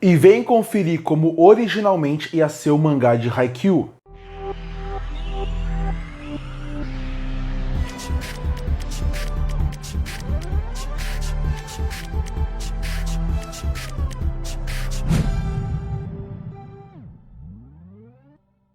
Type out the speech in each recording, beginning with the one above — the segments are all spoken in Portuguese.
E vem conferir como originalmente ia ser o mangá de Haikyuu.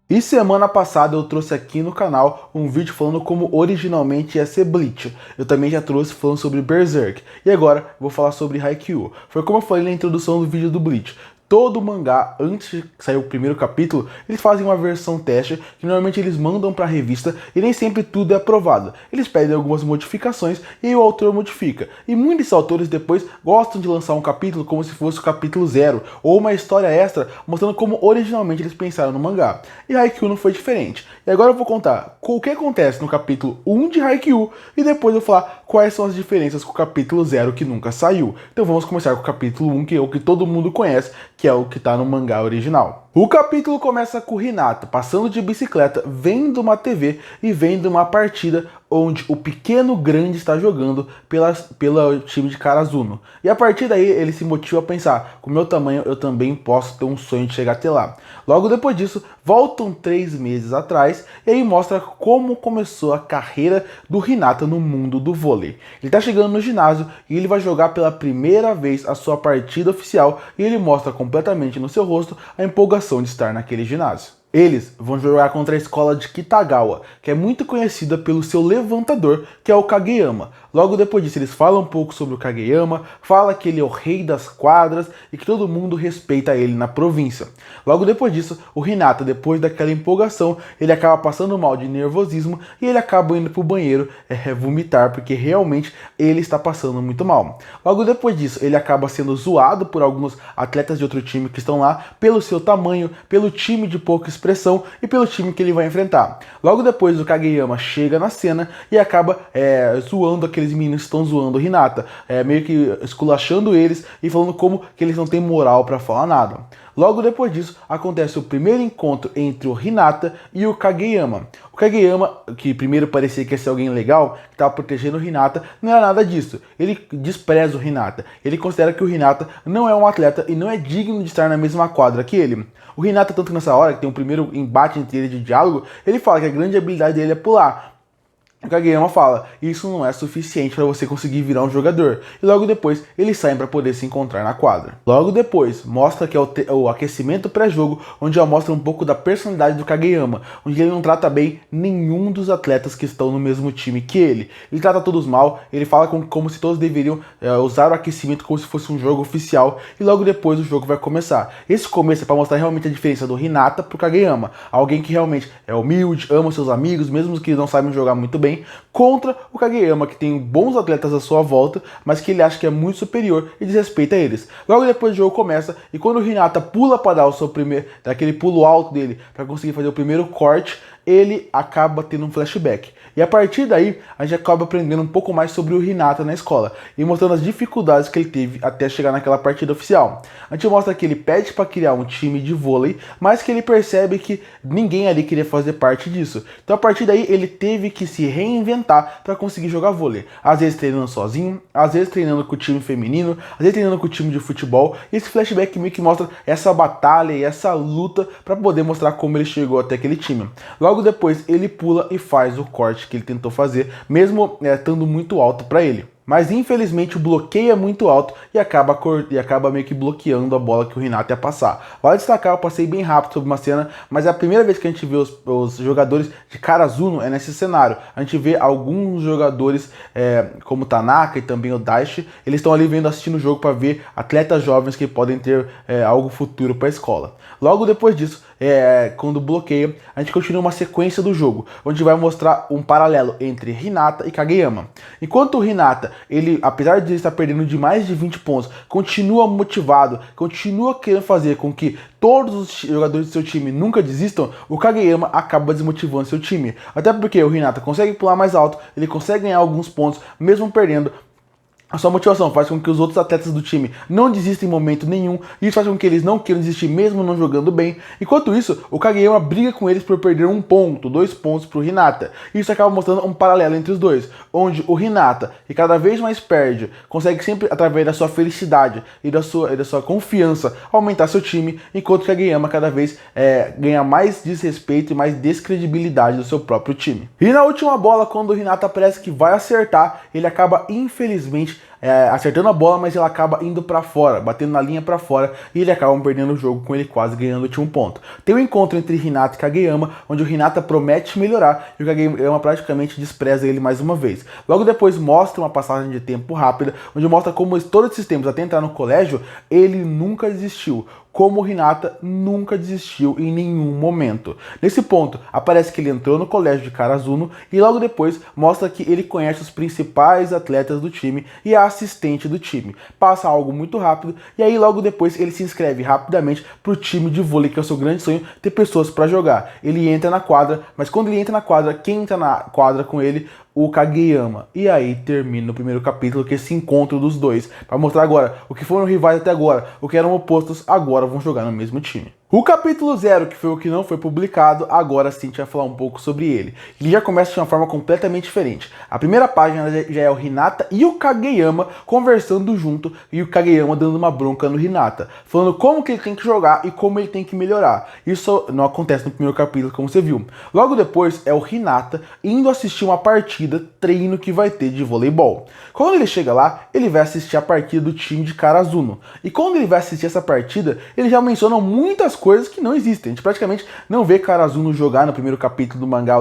E semana passada eu trouxe aqui no canal um vídeo falando como originalmente ia ser Bleach. Eu também já trouxe falando sobre Berserk. E agora eu vou falar sobre Haikyuu. Foi como eu falei na introdução do vídeo do Bleach. Todo mangá, antes de sair o primeiro capítulo, eles fazem uma versão teste, que normalmente eles mandam para a revista e nem sempre tudo é aprovado. Eles pedem algumas modificações e aí o autor modifica. E muitos autores depois gostam de lançar um capítulo como se fosse o capítulo 0, ou uma história extra mostrando como originalmente eles pensaram no mangá. E Haikyuu não foi diferente. E agora eu vou contar o que acontece no capítulo 1 de Haikyuu e depois eu vou falar quais são as diferenças com o capítulo 0 que nunca saiu. Então vamos começar com o capítulo 1, que é o que todo mundo conhece, que é o que tá no mangá original. O capítulo começa com Hinata passando de bicicleta, vendo uma TV e vendo uma partida onde o pequeno grande está jogando pelo time de Karasuno. E a partir daí ele se motiva a pensar, com o meu tamanho eu também posso ter um sonho de chegar até lá. Logo depois disso, voltam 3 meses atrás e aí mostra como começou a carreira do Hinata no mundo do vôlei. Ele está chegando no ginásio e ele vai jogar pela primeira vez a sua partida oficial e ele mostra completamente no seu rosto a empolgação de estar naquele ginásio. Eles vão jogar contra a escola de Kitagawa, que é muito conhecida pelo seu levantador, que é o Kageyama. Logo depois disso, eles falam um pouco sobre o Kageyama, fala que ele é o rei das quadras e que todo mundo respeita ele na província. Logo depois disso, o Hinata, depois daquela empolgação, ele acaba passando mal de nervosismo e ele acaba indo pro banheiro vomitar, porque realmente ele está passando muito mal. Logo depois disso, ele acaba sendo zoado por alguns atletas de outro time que estão lá, pelo seu tamanho, pelo time de pouca expressão e pelo time que ele vai enfrentar. Logo depois, o Kageyama chega na cena e acaba zoando aqueles meninos que estão zoando o Hinata, meio que esculachando eles e falando como que eles não têm moral para falar nada. Logo depois disso, acontece o primeiro encontro entre o Hinata e o Kageyama. O Kageyama, que primeiro parecia que ia ser alguém legal, que estava protegendo o Hinata, não era nada disso. Ele despreza o Hinata. Ele considera que o Hinata não é um atleta e não é digno de estar na mesma quadra que ele. O Hinata, tanto que nessa hora, que tem um primeiro embate entre eles de diálogo, ele fala que a grande habilidade dele é pular. O Kageyama fala, isso não é suficiente para você conseguir virar um jogador. E logo depois, eles saem para poder se encontrar na quadra. Logo depois, mostra que é o aquecimento pré-jogo, onde já mostra um pouco da personalidade do Kageyama, onde ele não trata bem nenhum dos atletas que estão no mesmo time que ele. Ele trata todos mal, ele fala como se todos deveriam usar o aquecimento como se fosse um jogo oficial, e logo depois o jogo vai começar. Esse começo é para mostrar realmente a diferença do Hinata pro Kageyama, alguém que realmente é humilde, ama seus amigos, mesmo que não saibam jogar muito bem, contra o Kageyama, que tem bons atletas à sua volta, mas que ele acha que é muito superior e desrespeita eles. Logo depois o jogo começa e quando o Hinata pula para dar o seu primeiro, daquele pulo alto dele para conseguir fazer o primeiro corte, ele acaba tendo um flashback. E a partir daí, a gente acaba aprendendo um pouco mais sobre o Hinata na escola e mostrando as dificuldades que ele teve até chegar naquela partida oficial. A gente mostra que ele pede para criar um time de vôlei, mas que ele percebe que ninguém ali queria fazer parte disso. Então a partir daí, ele teve que se reinventar para conseguir jogar vôlei. Às vezes treinando sozinho, às vezes treinando com o time feminino, às vezes treinando com o time de futebol. E esse flashback meio que mostra essa batalha e essa luta para poder mostrar como ele chegou até aquele time. Logo depois, ele pula e faz o corte que ele tentou fazer, mesmo estando muito alto para ele. Mas infelizmente o bloqueio é muito alto e acaba meio que bloqueando a bola que o Hinata ia passar. Vale destacar, eu passei bem rápido sobre uma cena, mas é a primeira vez que a gente vê os jogadores de Karasuno é nesse cenário. A gente vê alguns jogadores como o Tanaka e também o Daishi, eles estão ali assistindo o jogo para ver atletas jovens que podem ter algo futuro para a escola. Logo depois disso, quando bloqueia, a gente continua uma sequência do jogo, onde vai mostrar um paralelo entre Hinata e Kageyama. Enquanto o Hinata, ele, apesar de estar perdendo de mais de 20 pontos, continua motivado, continua querendo fazer com que todos os jogadores do seu time nunca desistam, o Kageyama acaba desmotivando seu time. Até porque o Hinata consegue pular mais alto, ele consegue ganhar alguns pontos, mesmo perdendo. A sua motivação faz com que os outros atletas do time não desistam em momento nenhum, e isso faz com que eles não queiram desistir mesmo não jogando bem. Enquanto isso, o Kageyama briga com eles por perder 1 ponto, 2 pontos pro Hinata. E isso acaba mostrando um paralelo entre os dois, onde o Hinata, que cada vez mais perde, consegue sempre, através da sua felicidade e da sua confiança, aumentar seu time, enquanto o Kageyama cada vez ganha mais desrespeito e mais descredibilidade do seu próprio time. E na última bola, quando o Hinata parece que vai acertar, ele acaba infelizmente acertando a bola, mas ela acaba indo pra fora, batendo na linha pra fora, e ele acaba perdendo o jogo, com ele quase ganhando o último ponto. Tem um encontro entre Hinata e Kageyama, onde o Hinata promete melhorar, e o Kageyama praticamente despreza ele mais uma vez. Logo depois mostra uma passagem de tempo rápida, onde mostra como todos esses tempos, até entrar no colégio, ele nunca desistiu. Como o Hinata nunca desistiu em nenhum momento. Nesse ponto, aparece que ele entrou no colégio de Karasuno e logo depois mostra que ele conhece os principais atletas do time e a assistente do time. Passa algo muito rápido e aí logo depois ele se inscreve rapidamente para o time de vôlei, que é o seu grande sonho, ter pessoas para jogar. Ele entra na quadra, mas quando ele entra na quadra, quem entra na quadra com ele? O Kageyama. E aí termina o primeiro capítulo, que é esse encontro dos dois, para mostrar agora o que foram rivais até agora, o que eram opostos, agora vão jogar no mesmo time. O capítulo 0, que foi o que não foi publicado, agora sim a gente vai falar um pouco sobre ele. Ele já começa de uma forma completamente diferente. A primeira página já é o Hinata e o Kageyama conversando junto, e o Kageyama dando uma bronca no Hinata, falando como que ele tem que jogar e como ele tem que melhorar. Isso não acontece no primeiro capítulo, como você viu. Logo depois é o Hinata indo assistir uma partida, treino que vai ter de voleibol. Quando ele chega lá, ele vai assistir a partida do time de Karasuno. E quando ele vai assistir essa partida, ele já menciona muitas coisas que não existem. A gente praticamente não vê Karasuno jogar no primeiro capítulo do mangá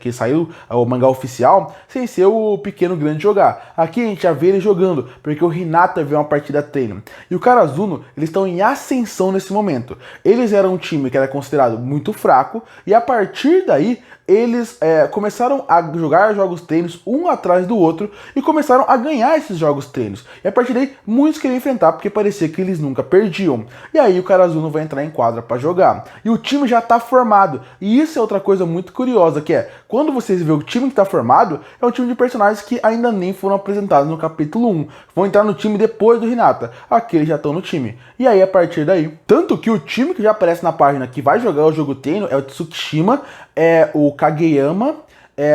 que saiu, o mangá oficial, sem ser o Pequeno Grande jogar. Aqui a gente já vê ele jogando, porque o Hinata vê uma partida treino. E o Karasuno, eles estão em ascensão nesse momento. Eles eram um time que era considerado muito fraco, e a partir daí, eles começaram a jogar jogos treinos um atrás do outro e começaram a ganhar esses jogos treinos. E a partir daí, muitos queriam enfrentar porque parecia que eles nunca perdiam. E aí o Karasuno vai entrar em quadra para jogar. E o time já está formado. E isso é outra coisa muito curiosa, que é, quando vocês vê o time que está formado, é um time de personagens que ainda nem foram apresentados no capítulo 1. Vão entrar no time depois do Hinata. Aqui eles já estão no time. E aí, a partir daí, tanto que o time que já aparece na página que vai jogar o jogo treino é o Tsukishima, o Kageyama,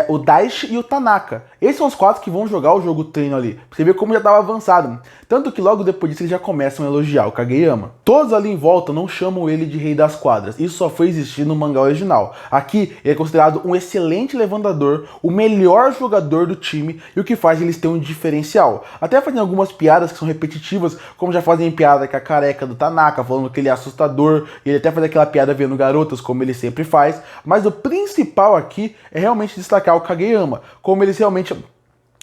o Daishi e o Tanaka. Esses são os 4 que vão jogar o jogo treino ali. Pra você ver como já estava avançado. Tanto que logo depois disso eles já começam a elogiar o Kageyama. Todos ali em volta não chamam ele de rei das quadras. Isso só foi existir no mangá original. Aqui ele é considerado um excelente levantador, o melhor jogador do time e o que faz eles terem um diferencial. Até fazem algumas piadas que são repetitivas, como já fazem piada com a careca do Tanaka, falando que ele é assustador. E ele até faz aquela piada vendo garotas, como ele sempre faz. Mas o principal aqui é realmente destacar o Kageyama, como eles realmente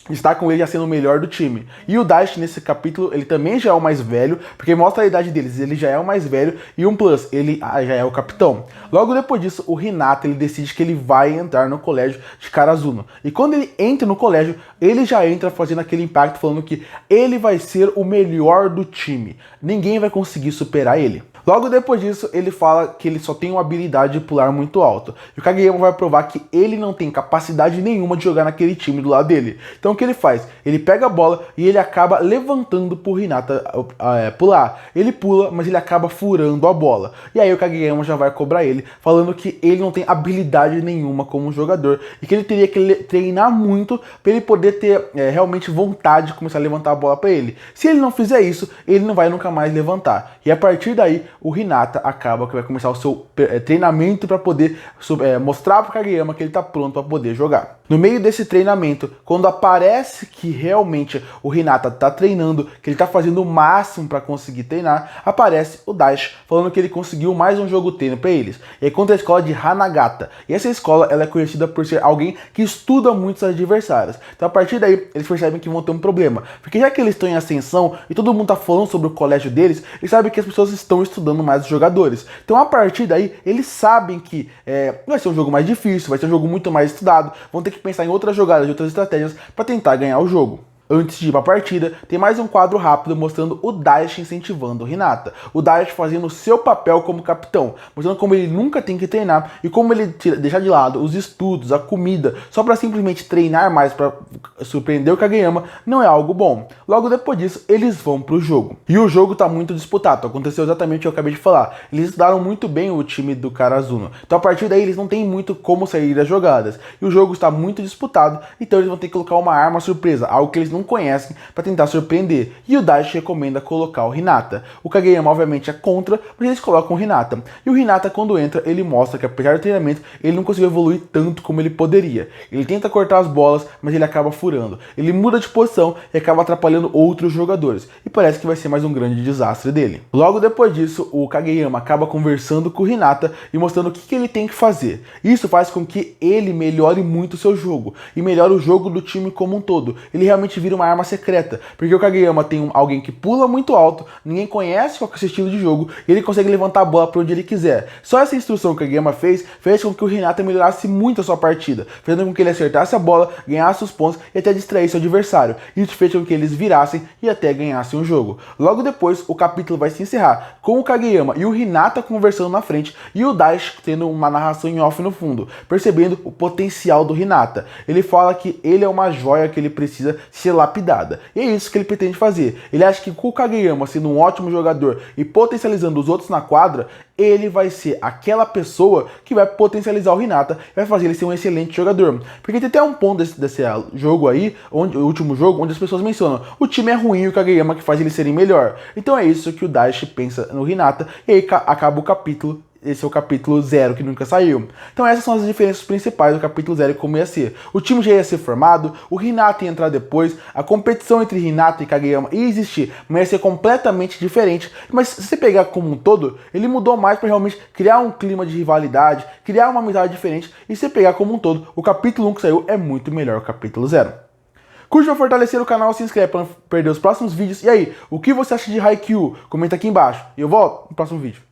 está com ele já sendo o melhor do time. E o Daishi nesse capítulo, ele também já é o mais velho, porque mostra a idade deles, ele já é o mais velho, e um plus, ele já é o capitão. Logo depois disso, o Hinata, ele decide que ele vai entrar no colégio de Karasuno. E quando ele entra no colégio, ele já entra fazendo aquele impacto, falando que ele vai ser o melhor do time. Ninguém vai conseguir superar ele. Logo depois disso, ele fala que ele só tem uma habilidade de pular muito alto. E o Kageyama vai provar que ele não tem capacidade nenhuma de jogar naquele time do lado dele. Então o que ele faz? Ele pega a bola e ele acaba levantando pro Hinata pular. Ele pula, mas ele acaba furando a bola. E aí o Kageyama já vai cobrar ele, falando que ele não tem habilidade nenhuma como jogador. E que ele teria que treinar muito para ele poder ter realmente vontade de começar a levantar a bola para ele. Se ele não fizer isso, ele não vai nunca mais levantar. E a partir daí, o Hinata acaba que vai começar o seu treinamento para poder mostrar para o Kageyama que ele está pronto para poder jogar. No meio desse treinamento, quando aparece que realmente o Hinata está treinando, que ele está fazendo o máximo para conseguir treinar, aparece o Daishi falando que ele conseguiu mais um jogo treino para eles. É contra a escola de Hanagata. E essa escola ela é conhecida por ser alguém que estuda muito seus adversários. Então a partir daí eles percebem que vão ter um problema. Porque já que eles estão em ascensão e todo mundo está falando sobre o colégio deles, eles sabem que as pessoas estão estudando mais os jogadores. Então a partir daí eles sabem que vai ser um jogo mais difícil, vai ser um jogo muito mais estudado, vão ter que pensar em outras jogadas, em outras estratégias para tentar ganhar o jogo. Antes de ir para a partida, tem mais um quadro rápido mostrando o Daichi incentivando o Hinata. O Daichi fazendo o seu papel como capitão, mostrando como ele nunca tem que treinar e como ele deixa de lado os estudos, a comida, só para simplesmente treinar mais para surpreender o Kageyama, não é algo bom. Logo depois disso, eles vão pro jogo. E o jogo tá muito disputado, aconteceu exatamente o que eu acabei de falar. Eles estudaram muito bem o time do Karasuno. Então a partir daí eles não tem muito como sair das jogadas. E o jogo está muito disputado, então eles vão ter que colocar uma arma surpresa, algo que eles não conhecem, para tentar surpreender. E o Daichi recomenda colocar o Hinata. O Kageyama obviamente é contra, mas eles colocam o Hinata. E o Hinata, quando entra, ele mostra que apesar do treinamento, ele não conseguiu evoluir tanto como ele poderia. Ele tenta cortar as bolas, mas ele acaba furando. Ele muda de posição e acaba atrapalhando outros jogadores. E parece que vai ser mais um grande desastre dele. Logo depois disso, o Kageyama acaba conversando com o Hinata e mostrando o que ele tem que fazer. Isso faz com que ele melhore muito o seu jogo e melhore o jogo do time como um todo. Ele realmente vira uma arma secreta, porque o Kageyama tem alguém que pula muito alto, ninguém conhece qual é esse estilo de jogo e ele consegue levantar a bola para onde ele quiser. Só essa instrução que o Kageyama fez com que o Hinata melhorasse muito a sua partida, fazendo com que ele acertasse a bola, ganhasse os pontos e até distraísse seu adversário. Isso fez com que eles virassem e até ganhassem o jogo. Logo depois, o capítulo vai se encerrar com o Kageyama e o Hinata conversando na frente e o Daichi tendo uma narração em off no fundo, percebendo o potencial do Hinata. Ele fala que ele é uma joia que ele precisa ser lapidada. E é isso que ele pretende fazer. Ele acha que com o Kageyama sendo um ótimo jogador e potencializando os outros na quadra, ele vai ser aquela pessoa que vai potencializar o Hinata e vai fazer ele ser um excelente jogador. Porque tem até um ponto desse jogo aí, o último jogo, onde as pessoas mencionam o time é ruim e o Kageyama que faz ele serem melhor. Então é isso que o Daichi pensa no Hinata e aí acaba o capítulo. Esse é o capítulo 0 que nunca saiu. Então essas são as diferenças principais do capítulo 0 e como ia ser. O time já ia ser formado, o Hinata ia entrar depois, a competição entre Hinata e Kageyama ia existir, mas ia ser completamente diferente. Mas se você pegar como um todo, ele mudou mais para realmente criar um clima de rivalidade, criar uma amizade diferente. E se você pegar como um todo, o capítulo 1 que saiu é muito melhor que o capítulo 0. Curte para fortalecer o canal, se inscreve para não perder os próximos vídeos. E aí, o que você acha de Haikyuu? Comenta aqui embaixo. E eu volto no próximo vídeo.